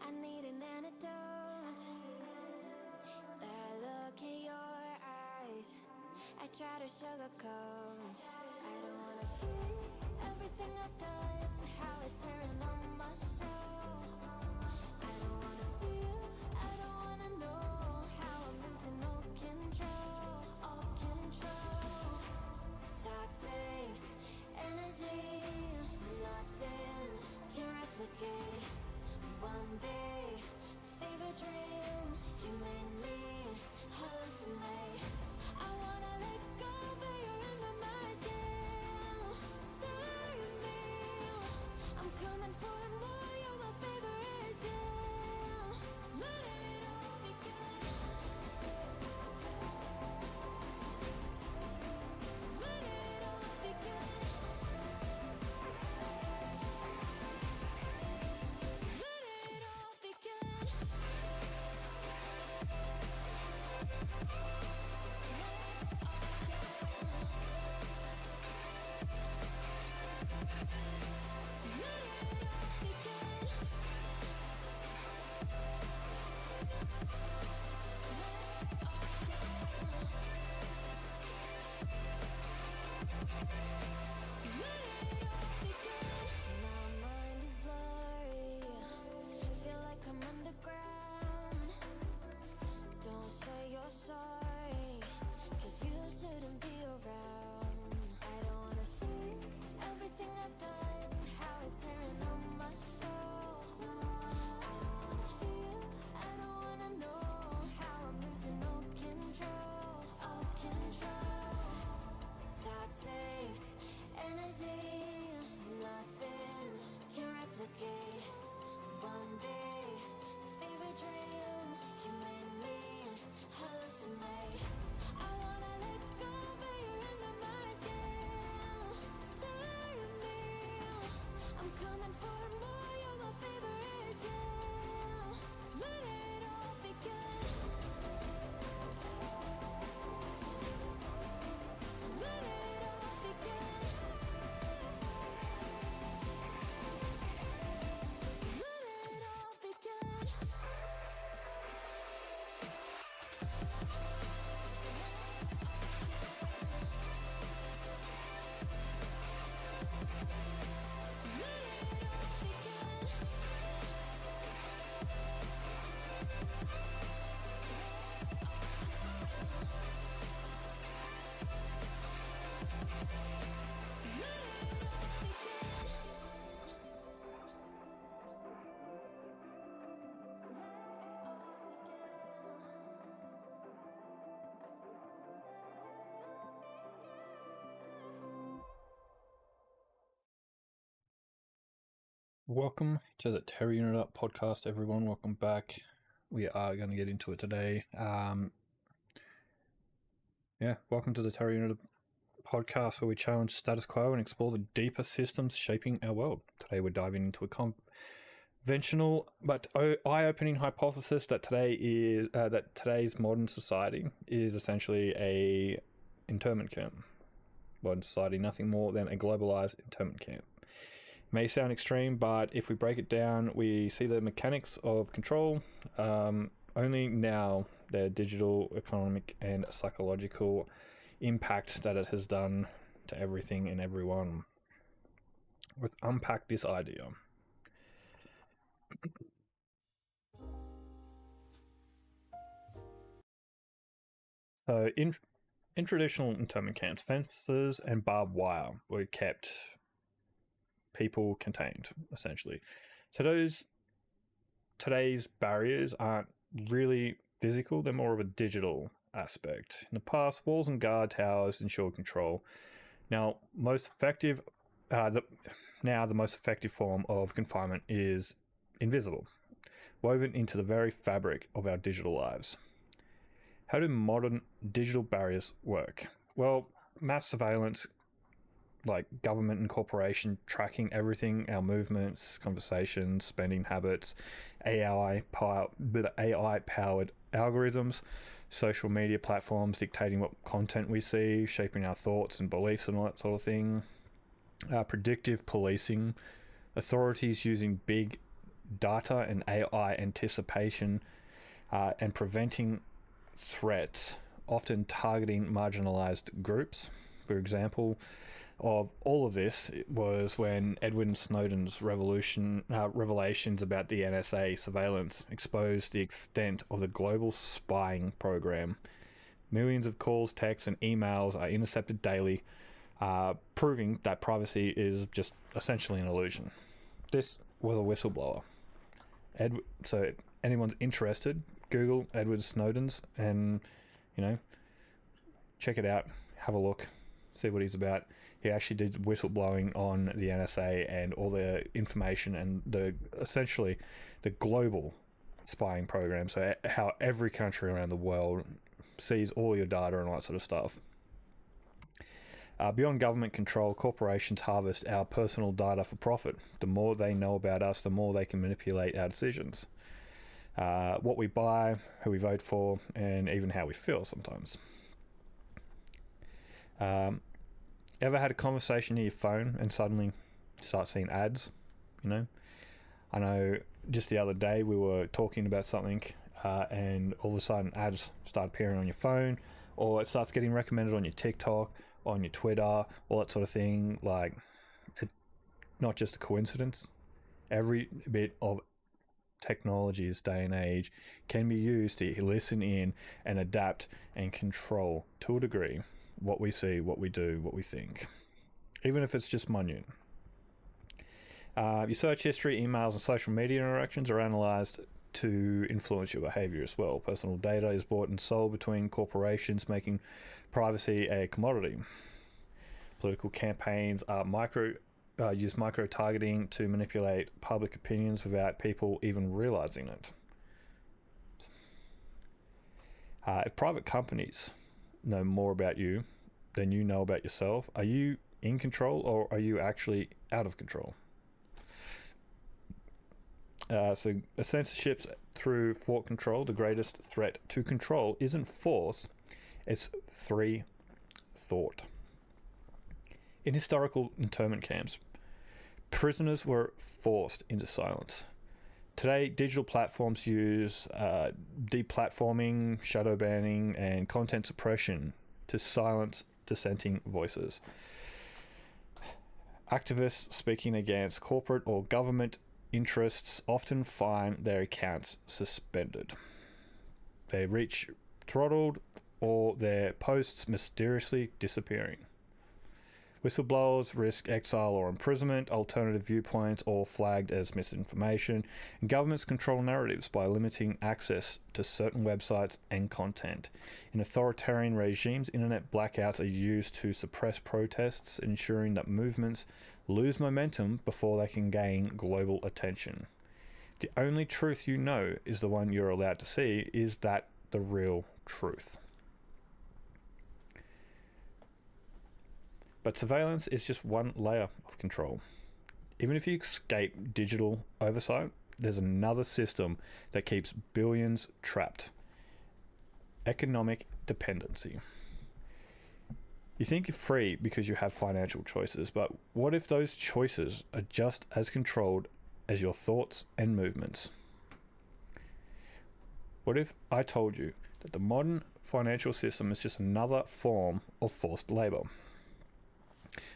I need an antidote. That look in your eyes, I try to sugarcoat. I don't wanna see everything I've done, how it's tearing on my soul. I don't wanna feel, I don't wanna know how I'm losing all control, all control. Toxic energy, nothing can replicate. One day, favorite dream, you made me hallucinate. I wanna let go, but you're under my skin. Save me, I'm coming for more, you're my favorite sin. Let it all begin. Let it all begin. Let it all begin. My mind is blurry, feel like I'm underground. Don't say you're sorry, 'cause you shouldn't be around. I don't wanna see everything I've done, how it's tearing on my soul. I don't wanna feel, I don't wanna know how I'm losing all control, all control. Toxic energy, nothing can replicate. One day, favorite dream, you made me hallucinate. I wanna let go, but you're under my skin. Save me, I'm coming for more, you're my favorite sin. Let it all begin. Let it all begin. Let it all begin. Welcome to the Terra-Unita podcast, everyone. Welcome back. We are going to get into it today. Welcome to the Terra-Unita podcast, where we challenge status quo and explore the deeper systems shaping our world. Today we're diving into a conventional but eye-opening hypothesis that today's modern society is essentially a internment camp. Modern society, nothing more than a globalized internment camp. May sound extreme, but if we break it down, we see the mechanics of control, only now the digital, economic, and psychological impact that it has done to everything and everyone. Let's unpack this idea. So in traditional internment camps, fences and barbed wire were kept people contained, essentially. So today's barriers aren't really physical, they're more of a digital aspect. In the past, walls and guard towers ensured control. Now, the most effective form of confinement is invisible, woven into the very fabric of our digital lives. How do modern digital barriers work? Well, mass surveillance, like government and corporation tracking everything, our movements, conversations, spending habits, AI-powered algorithms, social media platforms dictating what content we see, shaping our thoughts and beliefs and all that sort of thing. Predictive policing, authorities using big data and AI anticipation, and preventing threats, often targeting marginalized groups. For example, of all of this was when Edward Snowden's revelations about the NSA surveillance exposed the extent of the global spying program. Millions of calls, texts, and emails are intercepted daily, proving that privacy is just essentially an illusion. This was a whistleblower. So anyone's interested, Google Edward Snowden's and, check it out, have a look, see what he's about. He actually did whistleblowing on the NSA and all the information and essentially the global spying program. So how every country around the world sees all your data and all that sort of stuff. Beyond government control, corporations harvest our personal data for profit. The more they know about us, the more they can manipulate our decisions. What we buy, who we vote for, and even how we feel sometimes. Ever had a conversation on your phone and suddenly start seeing ads? I know just the other day we were talking about something and all of a sudden ads start appearing on your phone, or it starts getting recommended on your TikTok, on your Twitter, all that sort of thing. Like, it's not just a coincidence. Every bit of technology this day and age can be used to listen in and adapt and control to a degree what we see, what we do, what we think, even if it's just minute. Your search history, emails, and social media interactions are analyzed to influence your behavior as well. Personal data is bought and sold between corporations, making privacy a commodity. Political campaigns use micro-targeting to manipulate public opinions without people even realizing it. If private companies know more about you than you know about yourself, are you in control or are you actually out of control? So censorship through thought control, the greatest threat to control isn't force, it's thought. In historical internment camps, prisoners were forced into silence. Today, digital platforms use deplatforming, shadow banning, and content suppression to silence dissenting voices. Activists speaking against corporate or government interests often find their accounts suspended. They reach throttled or their posts mysteriously disappearing. Whistleblowers risk exile or imprisonment, alternative viewpoints are flagged as misinformation, and governments control narratives by limiting access to certain websites and content. In authoritarian regimes, internet blackouts are used to suppress protests, ensuring that movements lose momentum before they can gain global attention. The only truth you know is the one you're allowed to see. Is that the real truth? But surveillance is just one layer of control. Even if you escape digital oversight, there's another system that keeps billions trapped. Economic dependency. You think you're free because you have financial choices, but what if those choices are just as controlled as your thoughts and movements? What if I told you that the modern financial system is just another form of forced labor?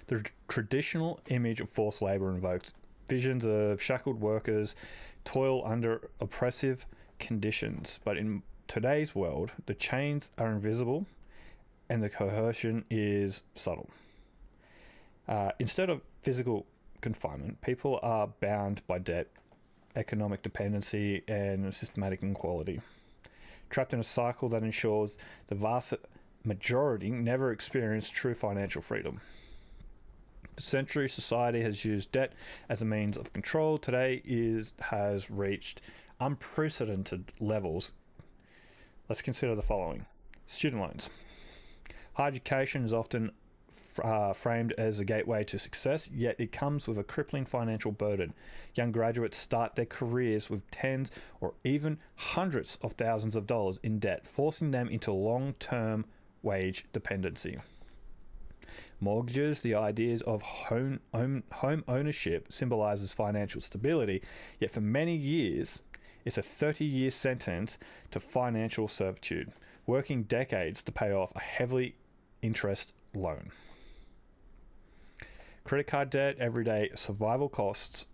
The traditional image of forced labor invokes visions of shackled workers toil under oppressive conditions. But in today's world, the chains are invisible and the coercion is subtle. Instead of physical confinement, people are bound by debt, economic dependency, and systematic inequality, trapped in a cycle that ensures the vast majority never experience true financial freedom. The century society has used debt as a means of control. Today has reached unprecedented levels. Let's consider the following. Student loans. Higher education is often framed as a gateway to success, yet it comes with a crippling financial burden. Young graduates start their careers with tens or even hundreds of thousands of dollars in debt, forcing them into long-term wage dependency. Mortgages, the ideas of home ownership, symbolizes financial stability, yet for many years, it's a 30-year sentence to financial servitude, working decades to pay off a heavily interest loan. Credit card debt, everyday survival costs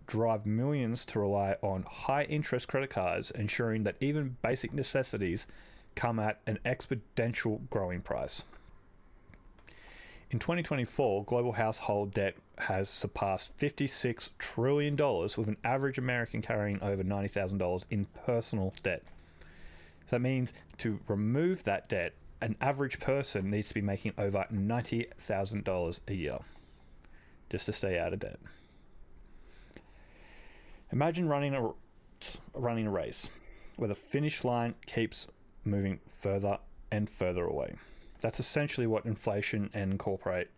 drive millions to rely on high-interest credit cards, ensuring that even basic necessities come at an exponential growing price. In 2024, global household debt has surpassed $56 trillion, with an average American carrying over $90,000 in personal debt. So that means to remove that debt, an average person needs to be making over $90,000 a year just to stay out of debt. Imagine running a race where the finish line keeps moving further and further away. That's essentially what inflation and corporate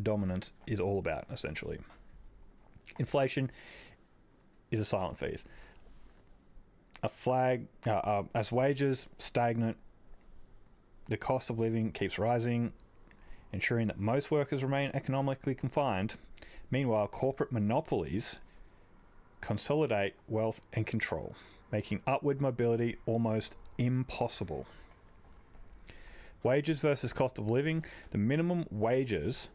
dominance is all about, essentially. Inflation is a silent thief. As wages stagnate, the cost of living keeps rising, ensuring that most workers remain economically confined. Meanwhile, corporate monopolies consolidate wealth and control, making upward mobility almost impossible. Wages versus cost of living. The minimum wages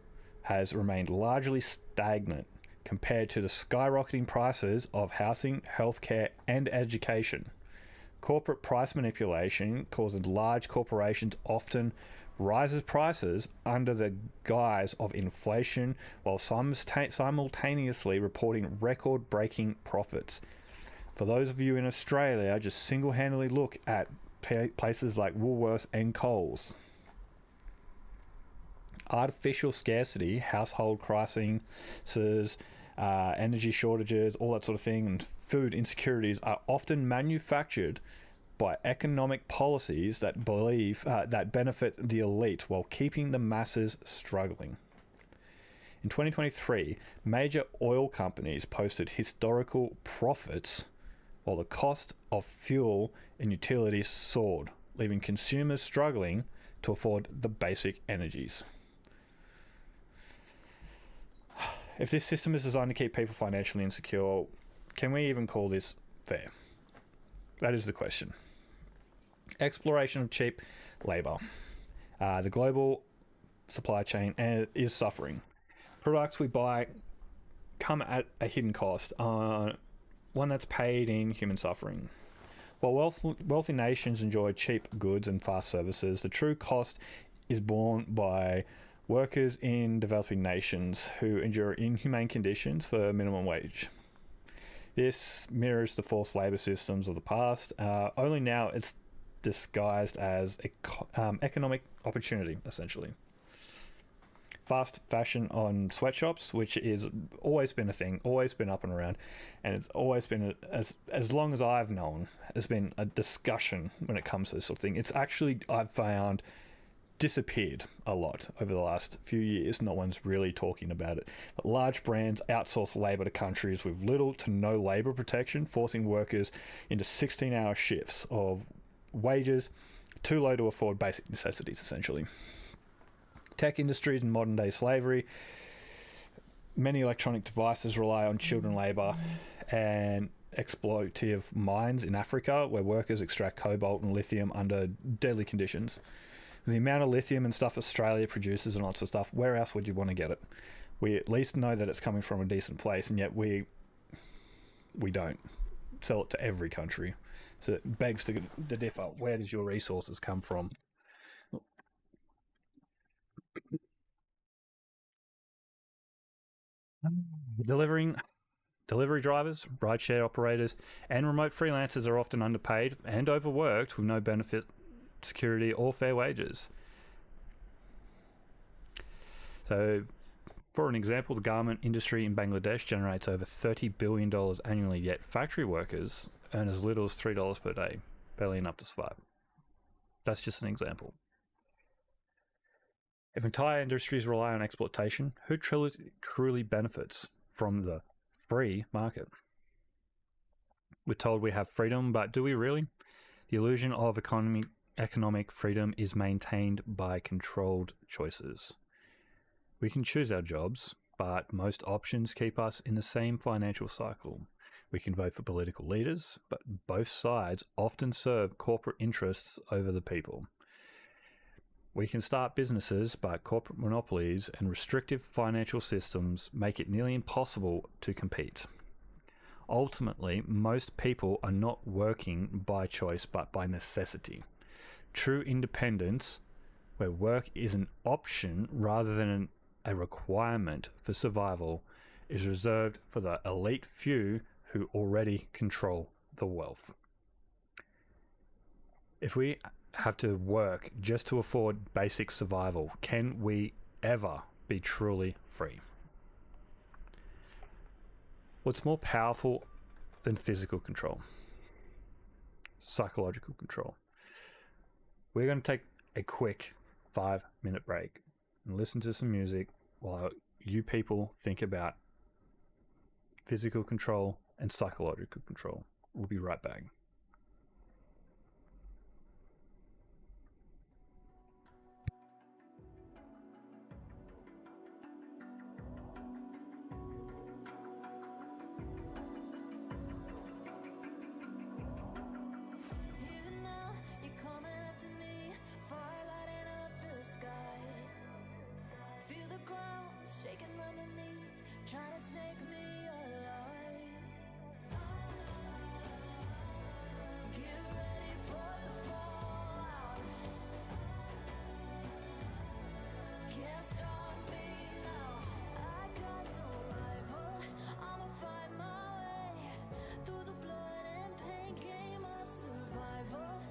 has remained largely stagnant compared to the skyrocketing prices of housing, healthcare, and education. Corporate price manipulation causes large corporations often rises prices under the guise of inflation while simultaneously reporting record-breaking profits. For those of you in Australia, just single-handedly look at places like Woolworths and Coles. Artificial scarcity, household crises, energy shortages, all that sort of thing, and food insecurities are often manufactured by economic policies that benefit the elite while keeping the masses struggling. In 2023, major oil companies posted historical profits while the cost of fuel and utilities soared, leaving consumers struggling to afford the basic energies. If this system is designed to keep people financially insecure, can we even call this fair? That is the question. Exploration of cheap labor. The global supply chain is suffering. Products we buy come at a hidden cost, one that's paid in human suffering. While wealthy nations enjoy cheap goods and fast services, the true cost is borne by workers in developing nations who endure inhumane conditions for minimum wage. This mirrors the forced labor systems of the past, only now it's disguised as economic opportunity, essentially. Fast fashion on sweatshops, which is always been a thing, always been up and around, and it's always been, as long as I've known, has been a discussion when it comes to this sort of thing. It's actually, I've found, disappeared a lot over the last few years. No one's really talking about it. But large brands outsource labor to countries with little to no labor protection, forcing workers into 16-hour shifts of wages too low to afford basic necessities, essentially. Tech industries and modern day slavery. Many electronic devices rely on children labor and exploitative mines in Africa where workers extract cobalt and lithium under deadly conditions. The amount of lithium and stuff Australia produces and lots of stuff, where else would you want to get it? We at least know that it's coming from a decent place, and yet we don't sell it to every country. So it begs to differ. Where does your resources come from? Delivery drivers, rideshare operators, and remote freelancers are often underpaid and overworked with no benefit, security, or fair wages. So, for an example, the garment industry in Bangladesh generates over $30 billion annually, yet factory workers earn as little as $3 per day, barely enough to survive. That's just an example. If entire industries rely on exploitation, who truly benefits from the free market? We're told we have freedom, but do we really? The illusion of economic freedom is maintained by controlled choices. We can choose our jobs, but most options keep us in the same financial cycle. We can vote for political leaders, but both sides often serve corporate interests over the people. We can start businesses, but corporate monopolies and restrictive financial systems make it nearly impossible to compete. Ultimately, most people are not working by choice but by necessity. True independence, where work is an option rather than a requirement for survival, is reserved for the elite few who already control the wealth. If we have to work just to afford basic survival, can we ever be truly free? What's more powerful than physical control? Psychological control. We're going to take a quick 5-minute break and listen to some music while you people think about physical control and psychological control. We'll be right back. Even now, you're coming after me, fire lighting up the sky. Feel the ground shaking underneath, trying to take me alive. Get ready for the fallout. Can't stop me now. I got no rival. I'ma fight my way through the blood and pain game of survival.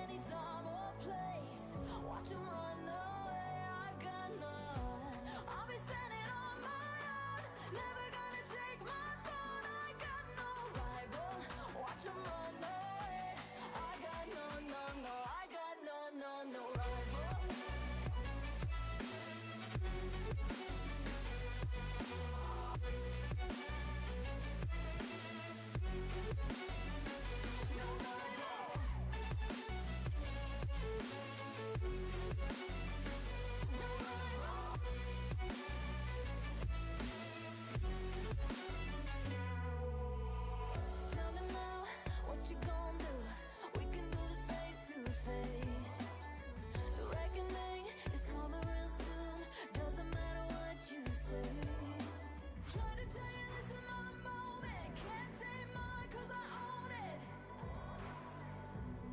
Any time or place, watch 'em run away. I got none. I'll be standing on my own, never gonna take my throne. I got no rival. Watch 'em run away. I got no, no, no. I got no, no, no rival. Tell me now, what you gon' do? We can do this face to face. The reckoning is coming real soon. Doesn't matter what you say. Try to tell you this is my moment. Can't take mine 'cause I own it.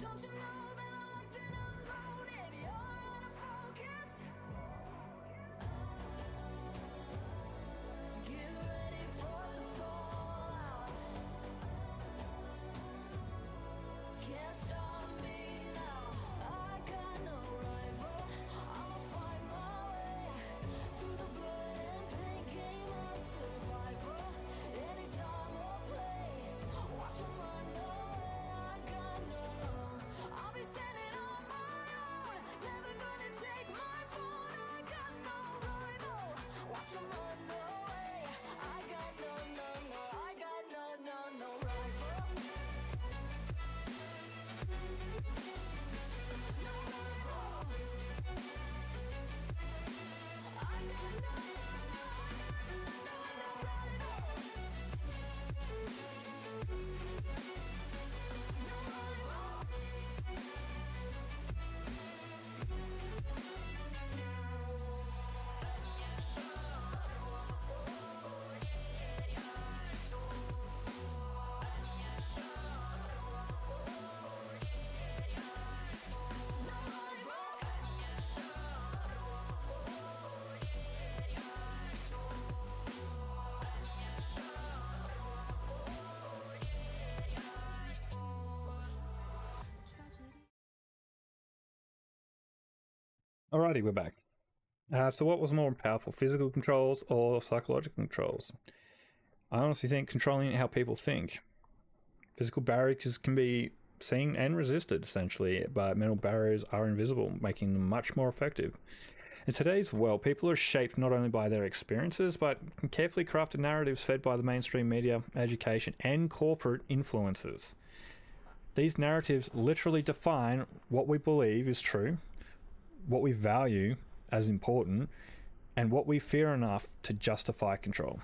Don't you know that I locked and unloaded? You're out of focus. Get ready for the fallout. Can't stop me now. I got no rival. I'ma fight my way through the blood and pain game of survival. Any time or place, watch 'em run away. I got no. I'll be standing on my own, never gonna take my phone. I got no rival. Watch 'em run away. I got no, no, no. I got no, no, no rival. Alrighty, we're back. So what was more powerful, physical controls or psychological controls? I honestly think controlling how people think. Physical barriers can be seen and resisted, essentially, but mental barriers are invisible, making them much more effective. In today's world, people are shaped not only by their experiences, but carefully crafted narratives fed by the mainstream media, education, and corporate influences. These narratives literally define what we believe is true, what we value as important, and what we fear enough to justify control.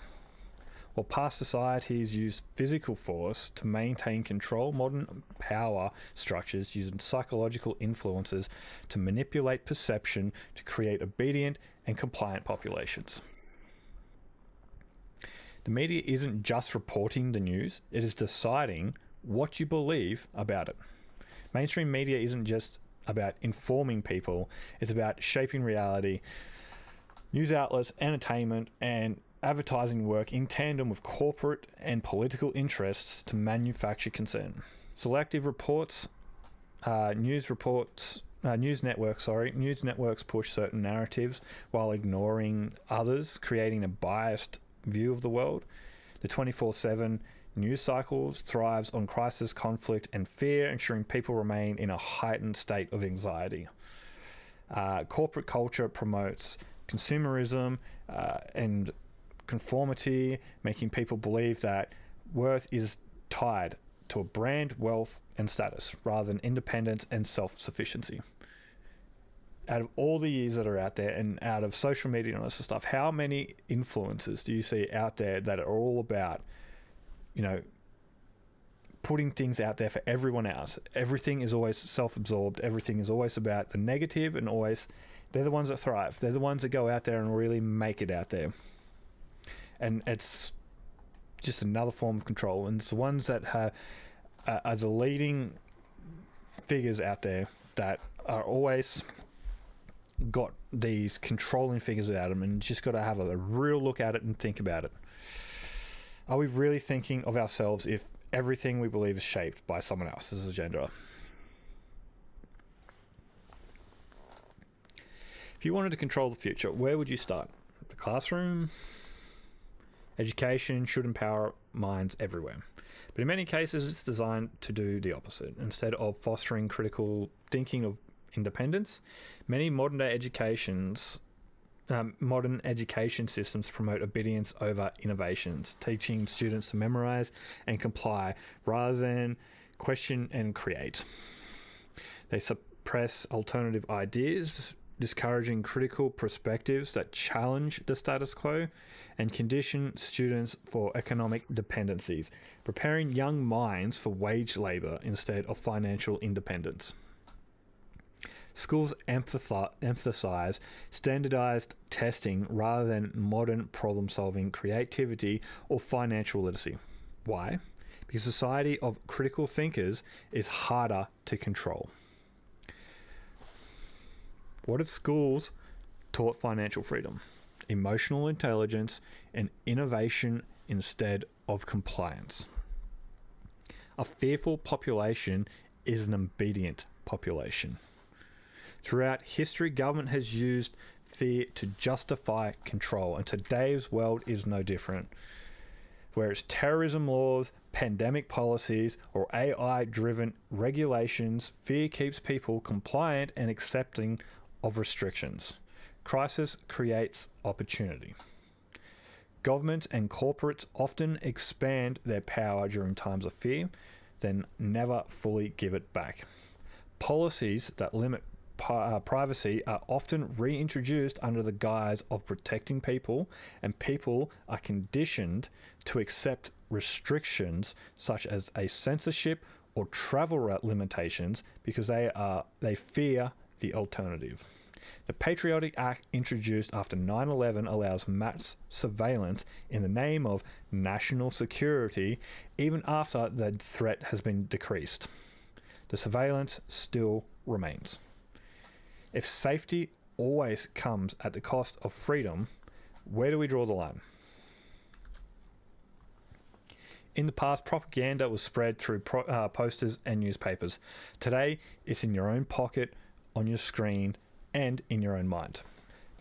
While past societies used physical force to maintain control, modern power structures use psychological influences to manipulate perception to create obedient and compliant populations. The media isn't just reporting the news, it is deciding what you believe about it. Mainstream media isn't just about informing people, it's about shaping reality. News outlets, entertainment, and advertising work in tandem with corporate and political interests to manufacture concern. Selective reports, news networks push certain narratives while ignoring others, creating a biased view of the world. The 24/7 news cycles thrives on crisis, conflict, and fear, ensuring people remain in a heightened state of anxiety. Corporate culture promotes consumerism and conformity, making people believe that worth is tied to a brand, wealth, and status, rather than independence and self-sufficiency. Out of all the years that are out there, and out of social media and all this sort of stuff, how many influencers do you see out there that are all about, putting things out there for everyone else? Everything is always self-absorbed. Everything is always about the negative, and always they're the ones that thrive. They're the ones that go out there and really make it out there. And it's just another form of control. And it's the ones that are the leading figures out there that are always got these controlling figures about them, and you just got to have a real look at it and think about it. Are we really thinking of ourselves if everything we believe is shaped by someone else's agenda? If you wanted to control the future, where would you start? The classroom? Education should empower minds everywhere. But in many cases, it's designed to do the opposite. Instead of fostering critical thinking of independence, many modern education systems promote obedience over innovations, teaching students to memorize and comply rather than question and create. They suppress alternative ideas, discouraging critical perspectives that challenge the status quo, and condition students for economic dependencies, preparing young minds for wage labor instead of financial independence. Schools emphasize standardized testing rather than modern problem-solving, creativity, or financial literacy. Why? Because a society of critical thinkers is harder to control. What if schools taught financial freedom, emotional intelligence, and innovation instead of compliance? A fearful population is an obedient population. Throughout history, government has used fear to justify control, and today's world is no different. Whether it's terrorism laws, pandemic policies, or AI-driven regulations, fear keeps people compliant and accepting of restrictions. Crisis creates opportunity. Governments and corporates often expand their power during times of fear, then never fully give it back. Policies that limit privacy are often reintroduced under the guise of protecting people, and people are conditioned to accept restrictions such as a censorship or travel limitations because they fear the alternative. The Patriotic Act introduced after 9/11 allows mass surveillance in the name of national security even after the threat has been decreased. The surveillance still remains. If safety always comes at the cost of freedom, where do we draw the line? In the past, propaganda was spread through posters and newspapers. Today, it's in your own pocket, on your screen, and in your own mind.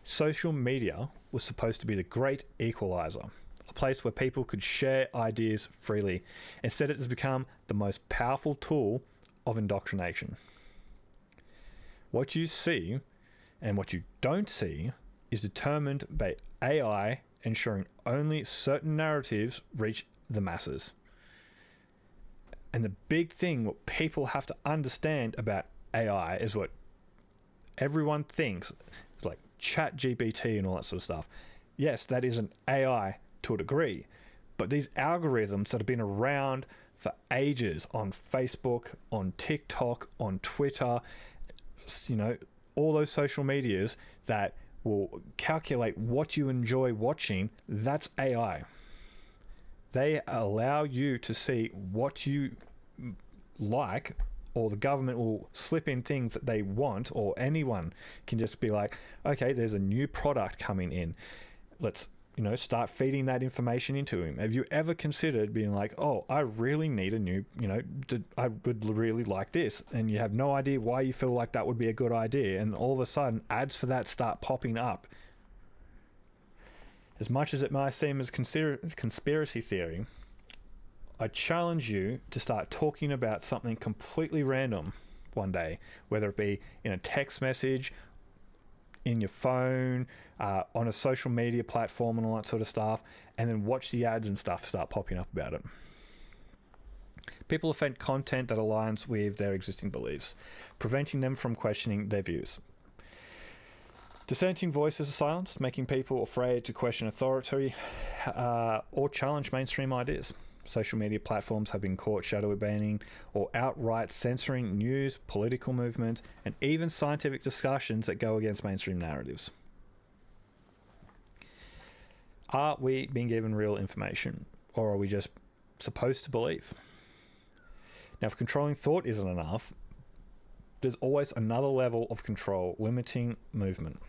Social media was supposed to be the great equalizer, a place where people could share ideas freely. Instead, it has become the most powerful tool of indoctrination. What you see and what you don't see is determined by AI ensuring only certain narratives reach the masses. And the big thing, what people have to understand about AI is what everyone thinks. It's like chat GPT and all that sort of stuff. Yes, that is an AI to a degree, but these algorithms that have been around for ages on Facebook, on TikTok, on Twitter, all those social medias that will calculate what you enjoy watching, that's AI. They allow you to see what you like, or the government will slip in things that they want, or anyone can just be like, okay, there's a new product coming in. Let's, start feeding that information into him. Have you ever considered being like, oh, I really need a new, I would really like this, and you have no idea why you feel like that would be a good idea, and all of a sudden ads for that start popping up. As much as it might seem as conspiracy theory, I challenge you to start talking about something completely random one day, whether it be in a text message, in your phone, on a social media platform and all that sort of stuff, and then watch the ads and stuff start popping up about it. People offend content that aligns with their existing beliefs, preventing them from questioning their views. Dissenting voices are silenced, making people afraid to question authority or challenge mainstream ideas. Social media platforms have been caught shadow banning or outright censoring news, political movements, and even scientific discussions that go against mainstream narratives. Are we being given real information, or are we just supposed to believe? Now, if controlling thought isn't enough, there's always another level of control, limiting movement.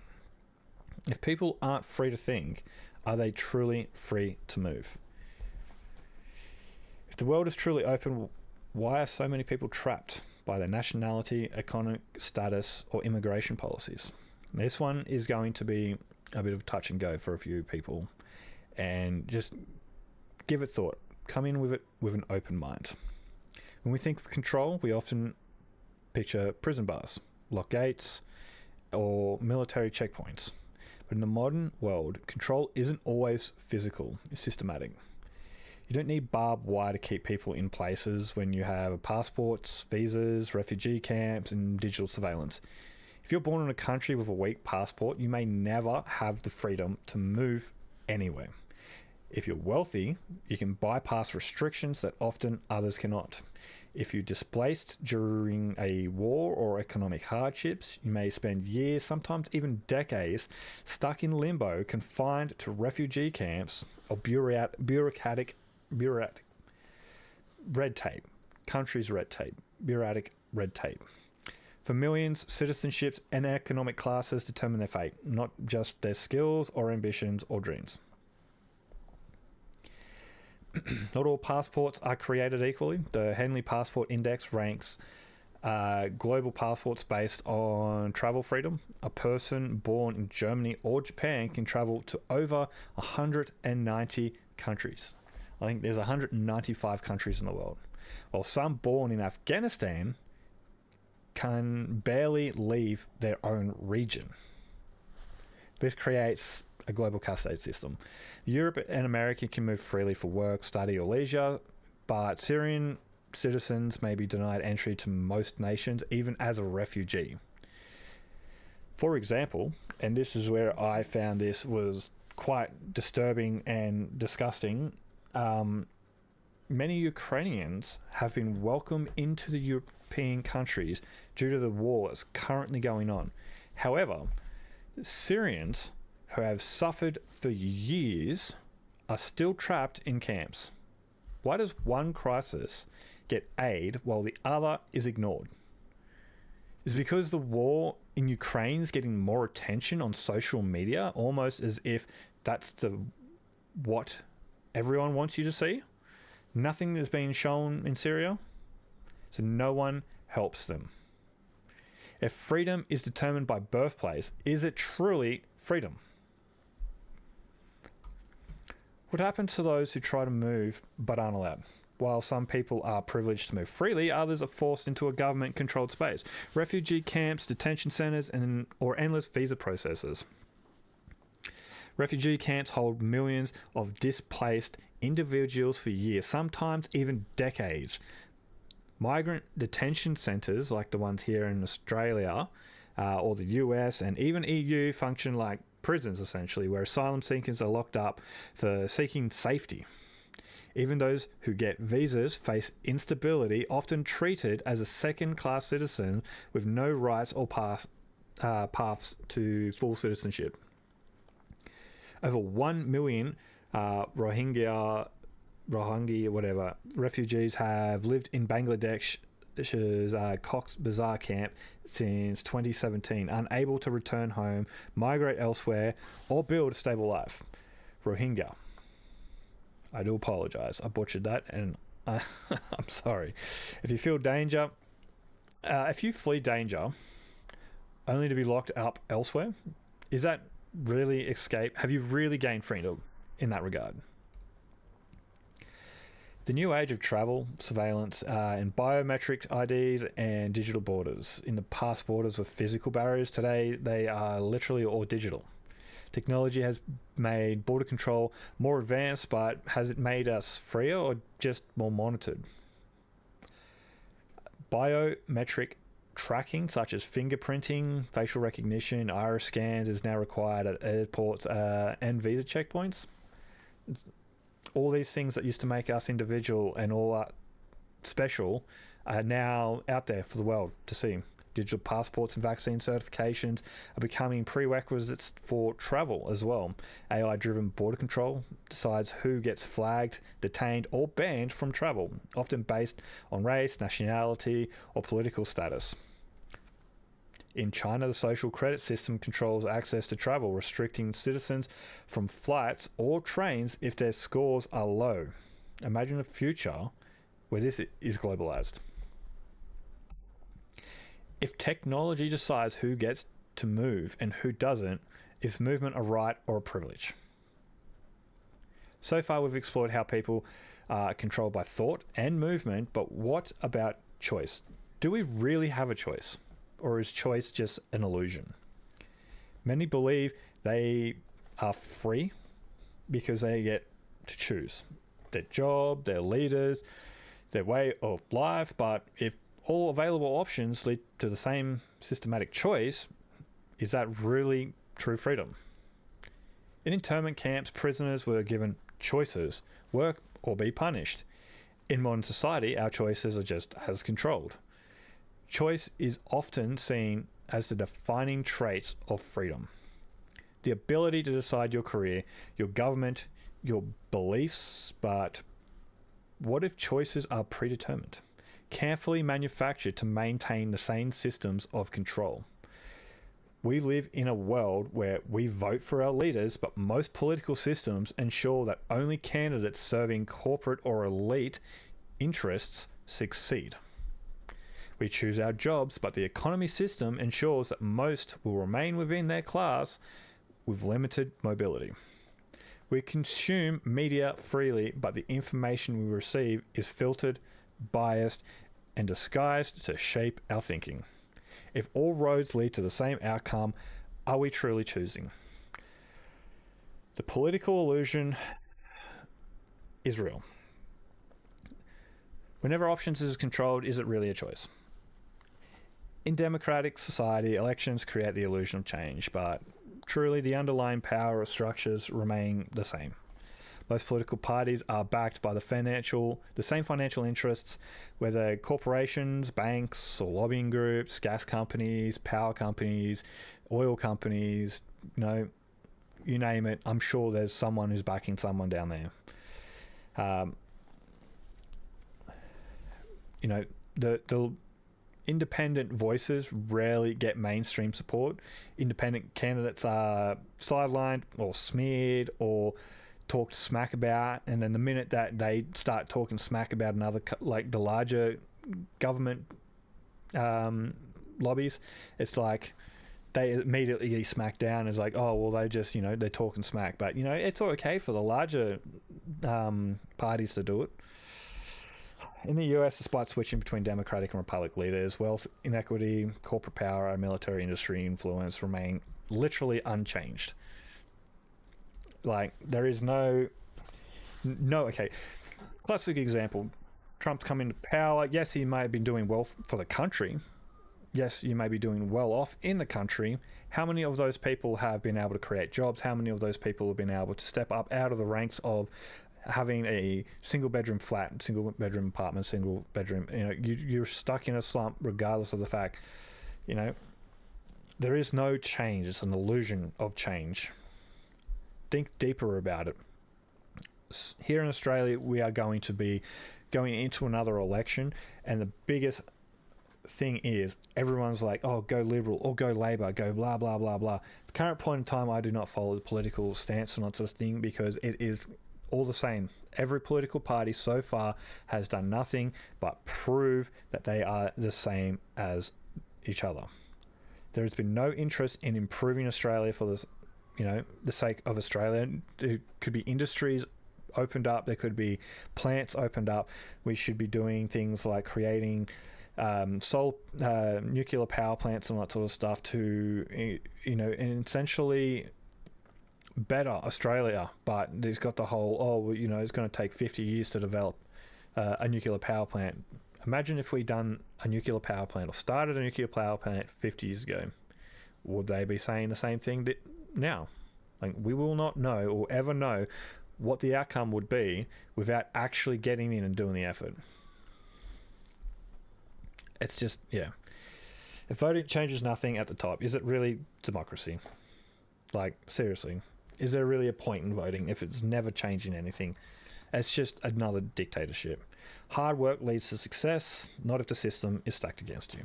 If people aren't free to think, are they truly free to move? If the world is truly open, why are so many people trapped by their nationality, economic status, or immigration policies? This one is going to be a bit of touch and go for a few people, and just give it thought. Come in with it with an open mind. When we think of control, we often picture prison bars, lock gates, or military checkpoints. But in the modern world, control isn't always physical, it's systematic. You don't need barbed wire to keep people in places when you have passports, visas, refugee camps, and digital surveillance. If you're born in a country with a weak passport, you may never have the freedom to move anywhere. If you're wealthy, you can bypass restrictions that often others cannot. If you're displaced during a war or economic hardships, you may spend years, sometimes even decades, stuck in limbo, confined to refugee camps or bureaucratic red tape. Countries' red tape. Bureaucratic red tape. For millions, citizenships and economic classes determine their fate, not just their skills or ambitions or dreams. Not all passports are created equally. The Henley Passport Index ranks global passports based on travel freedom. A person born in Germany or Japan can travel to over 190 countries. I think there's 195 countries in the world. While some born in Afghanistan can barely leave their own region. This creates a global cascade system. Europe and America can move freely for work, study, or leisure, but Syrian citizens may be denied entry to most nations, even as a refugee. For example, and this is where I found this was quite disturbing and disgusting, many Ukrainians have been welcomed into the European countries due to the wars currently going on. However, Syrians who have suffered for years are still trapped in camps. Why does one crisis get aid while the other is ignored? Is it because the war in Ukraine is getting more attention on social media, almost as if that's what everyone wants you to see? Nothing is being shown in Syria, so no one helps them. If freedom is determined by birthplace, is it truly freedom? What happens to those who try to move but aren't allowed? While some people are privileged to move freely, others are forced into a government-controlled space. Refugee camps, detention centres, or endless visa processes. Refugee camps hold millions of displaced individuals for years, sometimes even decades. Migrant detention centres, like the ones here in Australia or the US and even EU, function like prisons essentially, where asylum seekers are locked up for seeking safety. Even those who get visas face instability, often treated as a second-class citizen with no rights or paths to full citizenship. Over 1 million Rohingya, whatever, refugees have lived in Bangladesh's Cox's Bazar camp since 2017, unable to return home, migrate elsewhere, or build a stable life. Rohingya. I do apologize. I butchered that, and I'm sorry. If you feel danger, if you flee danger only to be locked up elsewhere, is that really escape? Have you really gained freedom in that regard? The new age of travel, surveillance, and biometric IDs and digital borders. In the past, borders were physical barriers. Today, they are literally all digital. Technology has made border control more advanced, but has it made us freer or just more monitored? Biometric tracking, such as fingerprinting, facial recognition, iris scans, is now required at airports and visa checkpoints. All these things that used to make us individual and all special are now out there for the world to see. Digital passports and vaccine certifications are becoming prerequisites for travel as well. AI-driven border control decides who gets flagged, detained, or banned from travel, often based on race, nationality, or political status. In China, the social credit system controls access to travel, restricting citizens from flights or trains if their scores are low. Imagine a future where this is globalized. If technology decides who gets to move and who doesn't, is movement a right or a privilege? So far, we've explored how people are controlled by thought and movement, but what about choice? Do we really have a choice? Or is choice just an illusion? Many believe they are free because they get to choose their job, their leaders, their way of life, but if all available options lead to the same systematic choice, is that really true freedom? In internment camps, prisoners were given choices: work or be punished. In modern society, our choices are just as controlled. Choice is often seen as the defining trait of freedom. The ability to decide your career, your government, your beliefs, but what if choices are predetermined, carefully manufactured to maintain the same systems of control? We live in a world where we vote for our leaders, but most political systems ensure that only candidates serving corporate or elite interests succeed. We choose our jobs, but the economy system ensures that most will remain within their class with limited mobility. We consume media freely, but the information we receive is filtered, biased, and disguised to shape our thinking. If all roads lead to the same outcome, are we truly choosing? The political illusion is real. Whenever options is controlled, is it really a choice? In democratic society, elections create the illusion of change, but truly the underlying power structures remain the same. Most political parties are backed by the same financial interests, whether corporations, banks, or lobbying groups, gas companies, power companies, oil companies, you name it. I'm sure there's someone who's backing someone down there. The independent voices rarely get mainstream support. Independent candidates are sidelined or smeared or talked smack about, and then the minute that they start talking smack about another, like the larger government lobbies, it's like they immediately get smacked down as like, oh, well, they just, they're talking smack. But, it's okay for the larger parties to do it. In the US, despite switching between Democratic and Republican leaders, wealth inequity, corporate power, and military industry influence remain literally unchanged. Like, there is okay. Classic example, Trump's come into power. Yes, he may have been doing well for the country. Yes, you may be doing well off in the country. How many of those people have been able to create jobs? How many of those people have been able to step up out of the ranks of having a single bedroom flat, single bedroom apartment, single bedroom? You're stuck in a slump regardless of the fact, there is no change. It's an illusion of change. Think deeper about it. Here in Australia, we are going to be going into another election, and the biggest thing is everyone's like, oh, go Liberal or go Labor, go blah blah blah blah. At the current point in time, I do not follow the political stance on that sort of thing, because it is all the same. Every political party so far has done nothing but prove that they are the same as each other. There has been no interest in improving Australia for this, the sake of Australia. There could be industries opened up, there could be plants opened up. We should be doing things like creating nuclear power plants and that sort of stuff to and essentially better Australia. But there's got the whole it's going to take 50 years to develop a nuclear power plant. Imagine if we done a nuclear power plant or started a nuclear power plant 50 years ago. Would they be saying the same thing now? Like, we will not know or ever know what the outcome would be without actually getting in and doing the effort. It's just, if voting changes nothing at the top, is it really democracy? Like, seriously, is there really a point in voting if it's never changing anything? It's just another dictatorship. Hard work leads to success, not if the system is stacked against you.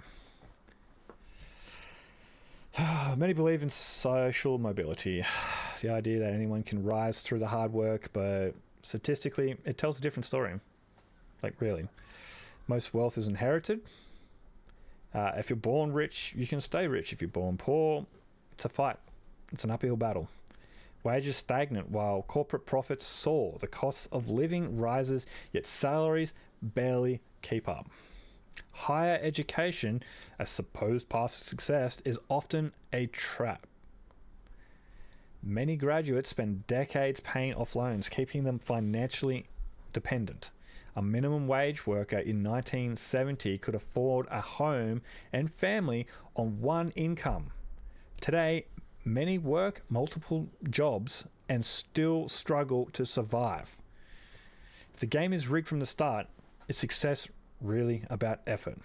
Many believe in social mobility, the idea that anyone can rise through the hard work, but statistically, it tells a different story. Like, really. Most wealth is inherited. If you're born rich, you can stay rich. If you're born poor, it's a fight. It's an uphill battle. Wages stagnant while corporate profits soar. The cost of living rises, yet salaries barely keep up. Higher education, a supposed path to success, is often a trap. Many graduates spend decades paying off loans, keeping them financially dependent. A minimum wage worker in 1970 could afford a home and family on one income. Today, many work multiple jobs and still struggle to survive. If the game is rigged from the start, is success really about effort?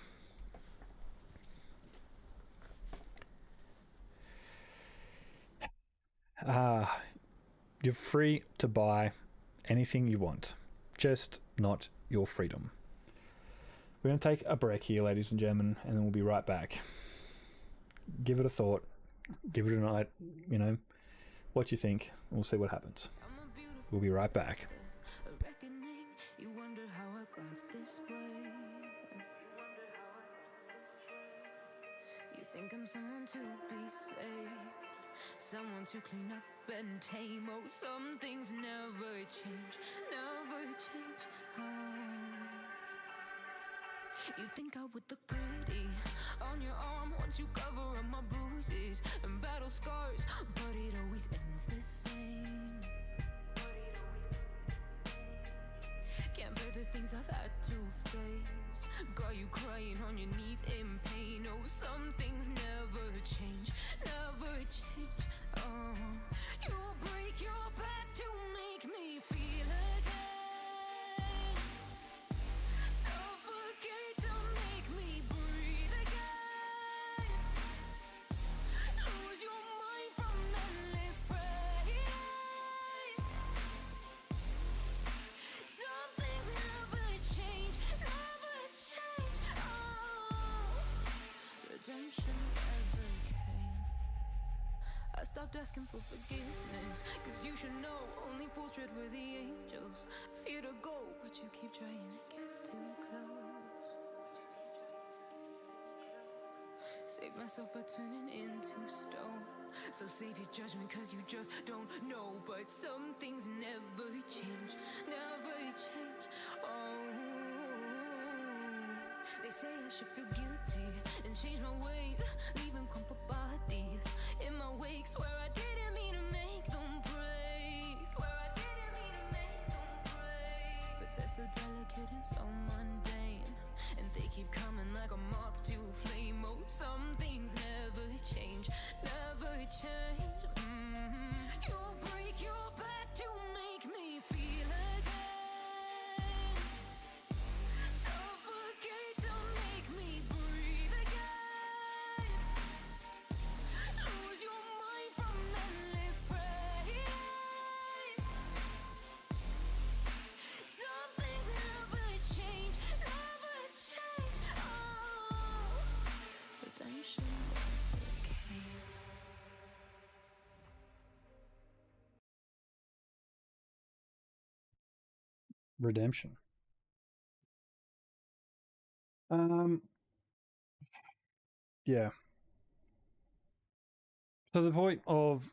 You're free to buy anything you want, just not your freedom. We're going to take a break here, ladies and gentlemen, and then we'll be right back. Give it a thought. Give it a night, what you think. We'll see what happens. We'll be right back. You wonder how I got this way. You think I'm someone to be saved, someone to clean up and tame. Oh, some things never change, never change. You think I would look pretty on your arm once you cover up my bruises and battle scars, but it always ends the same. Can't bear the things I've had to face. Got you crying on your knees in pain. Oh, some things never change, never change. Oh, you break your back to make me feel again. Suffocate to make me breathe again. Lose your mind from endless pain. Some things never change, never change. Oh, redemption never came. I stopped asking for forgiveness, cause you should know only fools tread with the angels. Fear to go, but you keep trying to get too close. Save myself by turning into stone. So save your judgment cause you just don't know. But some things never change, never change. Oh, they say I should feel guilty and change my ways, leaving crumpled bodies in my wake. Swear I didn't mean to make them break. Swear I didn't mean to make them break. But they're so delicate and so mundane. redemption. Yeah. So the point of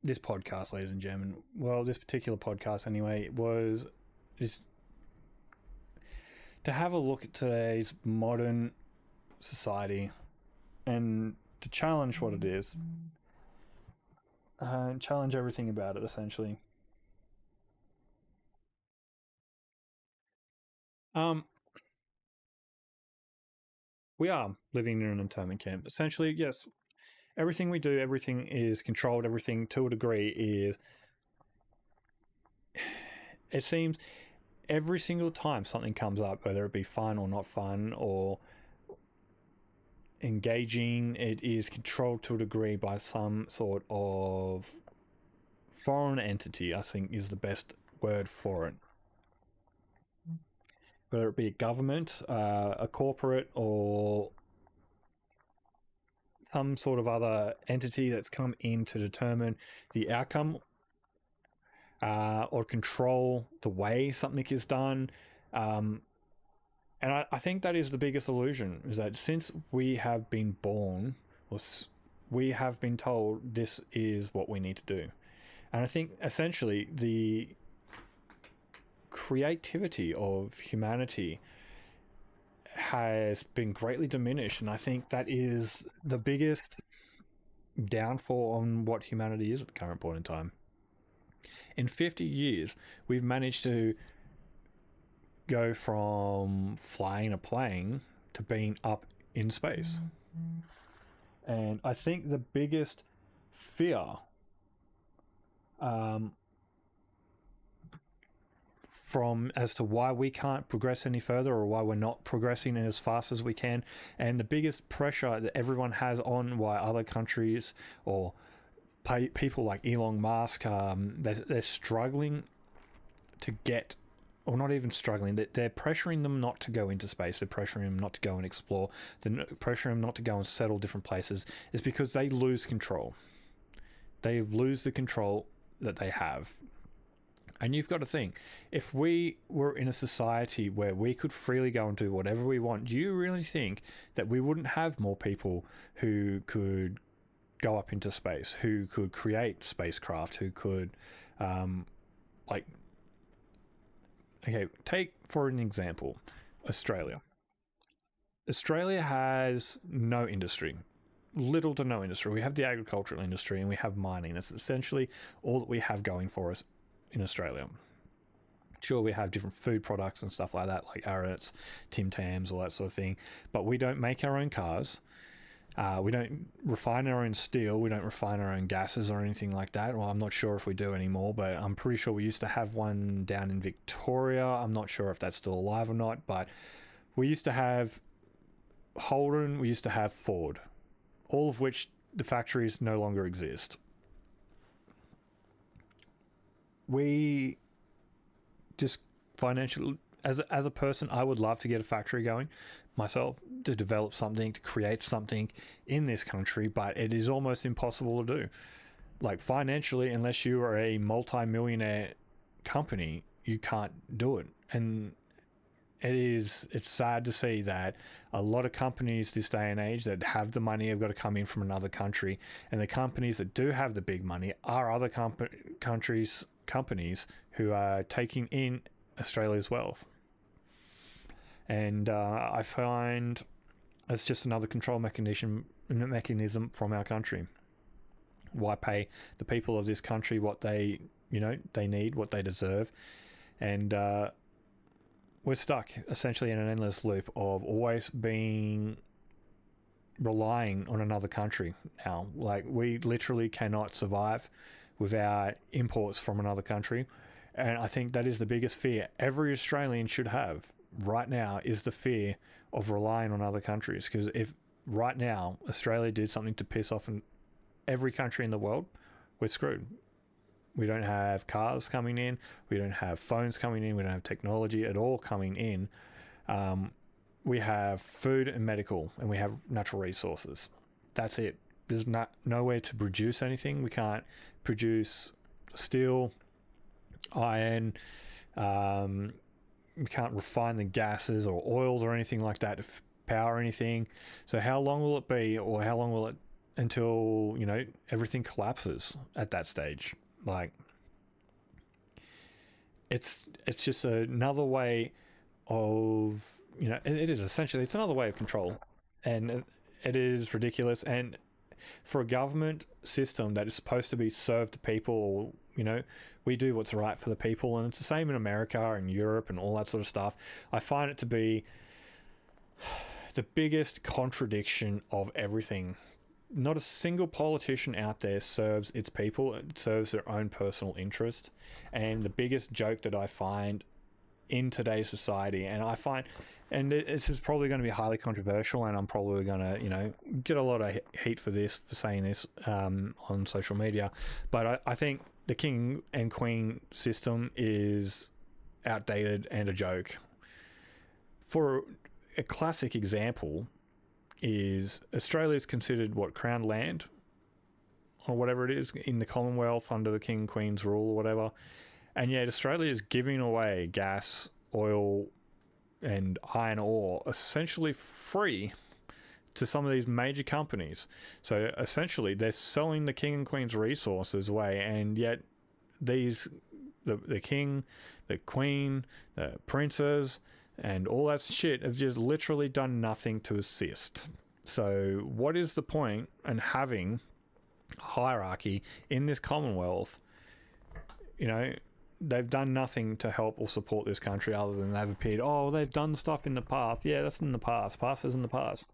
this podcast, ladies and gentlemen, well, this particular podcast anyway, was just to have a look at today's modern society and to challenge what it is, and challenge everything about it, essentially. We are living in an internment camp. Essentially, yes, everything we do, everything is controlled, everything to a degree is. It seems every single time something comes up, whether it be fun or not fun or engaging, it is controlled to a degree by some sort of foreign entity, I think is the best word for it. Whether it be a government, a corporate, or some sort of other entity that's come in to determine the outcome or control the way something is done. And I think that is the biggest illusion, is that since we have been born, we have been told this is what we need to do. And I think essentially the creativity of humanity has been greatly diminished, and I think that is the biggest downfall on what humanity is at the current point in time. In 50 years, we've managed to go from flying a plane to being up in space. And I think the biggest fear from as to why we can't progress any further, or why we're not progressing as fast as we can, and the biggest pressure that everyone has on why other countries or people like Elon Musk, they're struggling to get, or not even struggling, they're pressuring them not to go into space, they're pressuring them not to go and explore, they're pressuring them not to go and settle different places, is because they lose control. They lose the control that they have. And you've got to think, if we were in a society where we could freely go and do whatever we want, do you really think that we wouldn't have more people who could go up into space, who could create spacecraft, who could, okay, take for an example, Australia. Australia has no industry. Little to no industry. We have the agricultural industry and we have mining. That's essentially all that we have going for us in Australia. Sure, we have different food products and stuff like that, like Arnott's, Tim Tams, all that sort of thing, but we don't make our own cars. We don't refine our own steel. We don't refine our own gases or anything like that. Well, I'm not sure if we do anymore, but I'm pretty sure we used to have one down in Victoria. I'm not sure if that's still alive or not, but we used to have Holden, we used to have Ford, all of which the factories no longer exist. We just financially, as a person, I would love to get a factory going myself, to develop something, to create something in this country, but it is almost impossible to do. Like financially, unless you are a multi-millionaire company, you can't do it. And it's sad to see that a lot of companies this day and age that have the money have got to come in from another country, and the companies that do have the big money are other companies who are taking in Australia's wealth. And I find it's just another control mechanism from our country. Why pay the people of this country what they need, what they deserve? And we're stuck essentially in an endless loop of always relying on another country now. Like, we literally cannot survive without imports from another country. And I think that is the biggest fear every Australian should have right now, is the fear of relying on other countries. Because if right now Australia did something to piss off in every country in the world, we're screwed. We don't have cars coming in, we don't have phones coming in, we don't have technology at all coming in. We have food and medical, and we have natural resources. That's it. There's nowhere to produce anything. We can't produce steel, iron, we can't refine the gases or oils or anything like that to power anything. So how long will it be, or how long will it until, you know, everything collapses at that stage? Like, it's just another way of, you know, it is essentially, it's another way of control, and it is ridiculous. And for a government system that is supposed to be served the people, or, you know, we do what's right for the people, and it's the same in America and Europe and all that sort of stuff. I find it to be the biggest contradiction of everything. Not a single politician out there serves its people, it serves their own personal interest. And the biggest joke that I find in today's society, and I find, and this is probably going to be highly controversial, and I'm probably going to, you know, get a lot of heat for this, for saying this on social media, but I think the king and queen system is outdated and a joke. For a classic example is Australia's considered what, crown land or whatever it is in the Commonwealth under the king and queen's rule or whatever, and yet Australia is giving away gas, oil and iron ore essentially free to some of these major companies. So essentially they're selling the king and queen's resources away, and yet these the king, the queen, the princes and all that shit have just literally done nothing to assist. So what is the point in having hierarchy in this Commonwealth? You know, they've done nothing to help or support this country other than they've appeared, oh, they've done stuff in the past. Yeah, that's in the past. Past is in the past.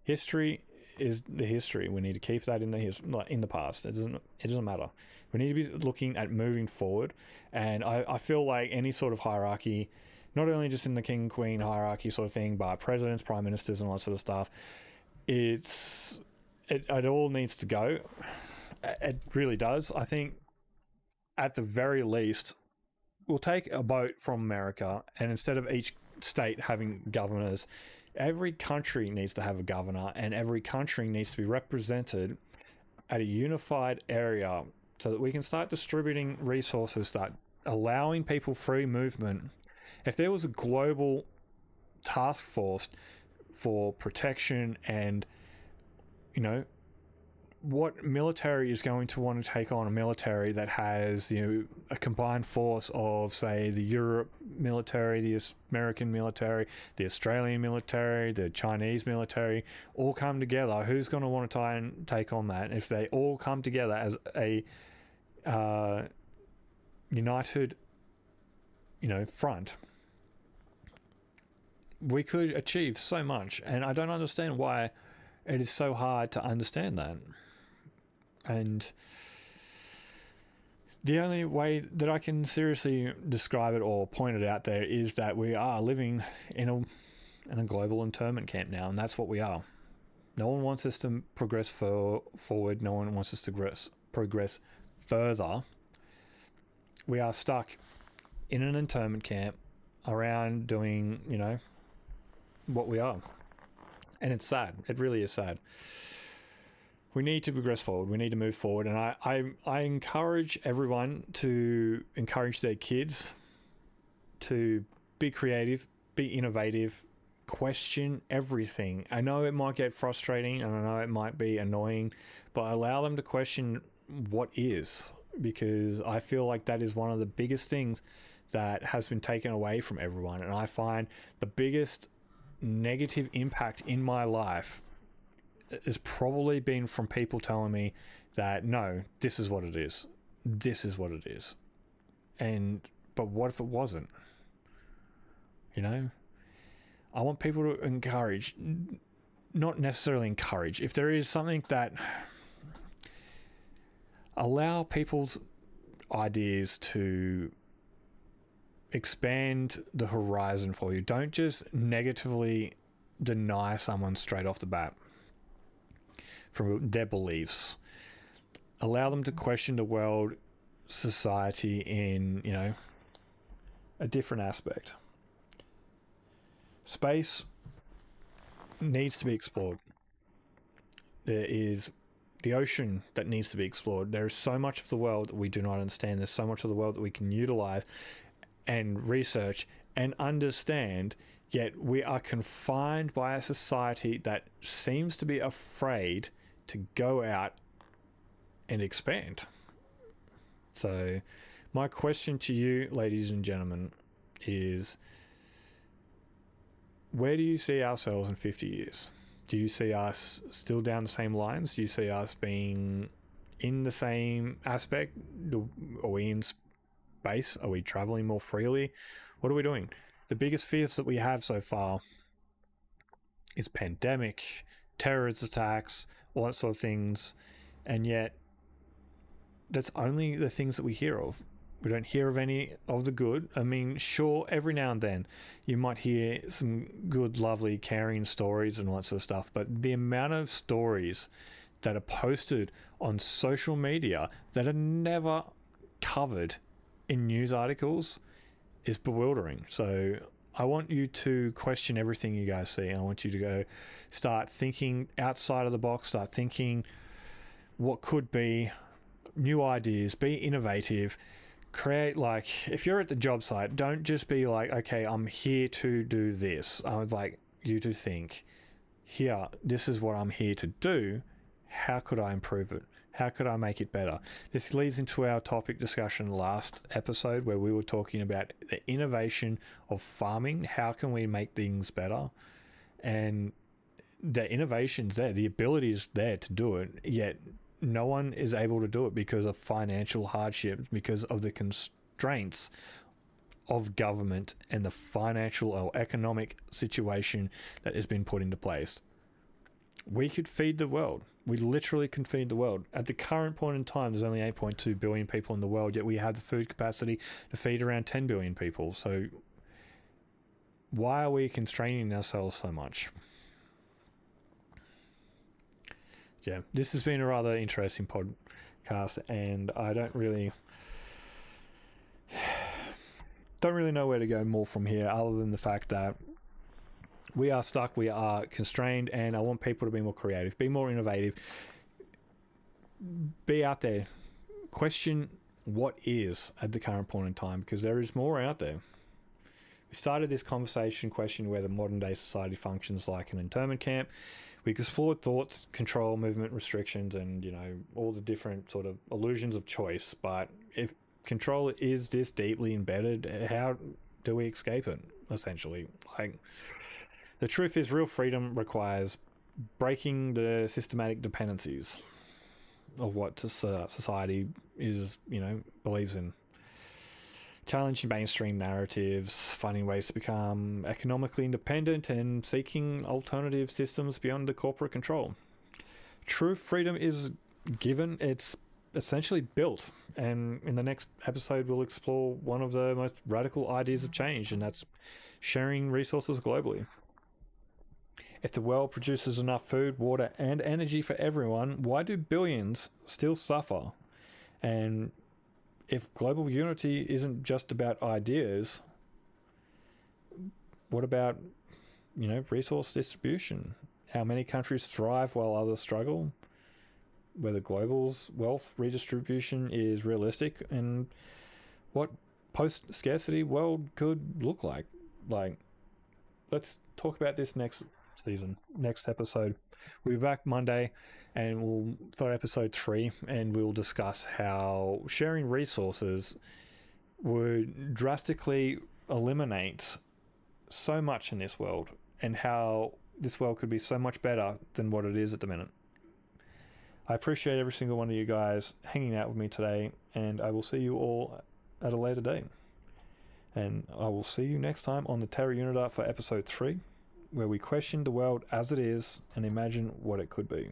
History is the history. We need to keep that in the past. It doesn't matter. We need to be looking at moving forward. And I feel like any sort of hierarchy, not only just in the king and queen hierarchy sort of thing, but presidents, prime ministers and all that sort of stuff, it all needs to go. It really does. I think at the very least, we'll take a boat from America, and instead of each state having governors, every country needs to have a governor, and every country needs to be represented at a unified area so that we can start distributing resources, start allowing people free movement. If there was a global task force for protection and, you know, what military is going to want to take on a military that has, you know, a combined force of, say, the Europe military, the American military, the Australian military, the Chinese military, all come together? Who's going to want to try and take on that? If they all come together as a united, you know, front, we could achieve so much. And I don't understand why it is so hard to understand that. And the only way that I can seriously describe it or point it out there is that we are living in a global internment camp now, and that's what we are. No one wants us to progress forward. No one wants us to progress further. We are stuck in an internment camp around doing, you know, what we are. And it's sad. It really is sad. We need to progress forward. We need to move forward. And I encourage everyone to encourage their kids to be creative, be innovative, question everything. I know it might get frustrating and I know it might be annoying, but allow them to question what is, because I feel like that is one of the biggest things that has been taken away from everyone. And I find the biggest negative impact in my life has probably been from people telling me that, no, this is what it is. This is what it is. But what if it wasn't? You know? I want people to encourage, not necessarily encourage. If there is something that allow people's ideas to expand the horizon for you. Don't just negatively deny someone straight off the bat from their beliefs. Allow them to question the world, society in, you know, a different aspect. Space needs to be explored. There is the ocean that needs to be explored. There is so much of the world that we do not understand. There's so much of the world that we can utilize and research and understand, yet we are confined by a society that seems to be afraid to go out and expand. So my question to you, ladies and gentlemen, is where do you see ourselves in 50 years? Do you see us still down the same lines? Do you see us being in the same aspect? Are we in space? Are we traveling more freely? What are we doing? The biggest fears that we have so far is pandemic, terrorist attacks, all that sort of things. And yet, that's only the things that we hear of. We don't hear of any of the good. I mean, sure, every now and then you might hear some good, lovely, caring stories and all that sort of stuff, but the amount of stories that are posted on social media that are never covered in news articles is bewildering. So I want you to question everything you guys see. I want you to go start thinking outside of the box, start thinking what could be, new ideas, be innovative. Create, like, if you're at the job site, don't just be like, okay, I'm here to do this. I would like you to think, here, this is what I'm here to do. How could I improve it? How could I make it better? This leads into our topic discussion last episode where we were talking about the innovation of farming. How can we make things better? And the innovation's there, the ability is there to do it, yet no one is able to do it because of financial hardship, because of the constraints of government and the financial or economic situation that has been put into place. We could feed the world. We literally can feed the world. At the current point in time, there's only 8.2 billion people in the world, yet we have the food capacity to feed around 10 billion people. So why are we constraining ourselves so much? Yeah, this has been a rather interesting podcast, and I don't really know where to go more from here, other than the fact that we are stuck, we are constrained, and I want people to be more creative, be more innovative, be out there, question what is at the current point in time, because there is more out there. We started this conversation questioning whether modern day society functions like an internment camp. We explored thoughts, control, movement restrictions, and, all the different sort of illusions of choice. But if control is this deeply embedded, how do we escape it, essentially? Like, the truth is, real freedom requires breaking the systematic dependencies of what society is, believes in. Challenging mainstream narratives, finding ways to become economically independent, and seeking alternative systems beyond the corporate control. True freedom is given, it's essentially built. And in the next episode, we'll explore one of the most radical ideas of change, and that's sharing resources globally. If the world produces enough food, water, and energy for everyone, why do billions still suffer? And if global unity isn't just about ideas, what about, resource distribution? How many countries thrive while others struggle? Whether global's wealth redistribution is realistic, and what post-scarcity world could look like. Let's talk about this next episode. We'll be back Monday, and for episode 3, and we'll discuss how sharing resources would drastically eliminate so much in this world, and how this world could be so much better than what it is at the minute. I appreciate every single one of you guys hanging out with me today, and I will see you all at a later date. And I will see you next time on the Terra-Unita for episode 3, where we question the world as it is and imagine what it could be.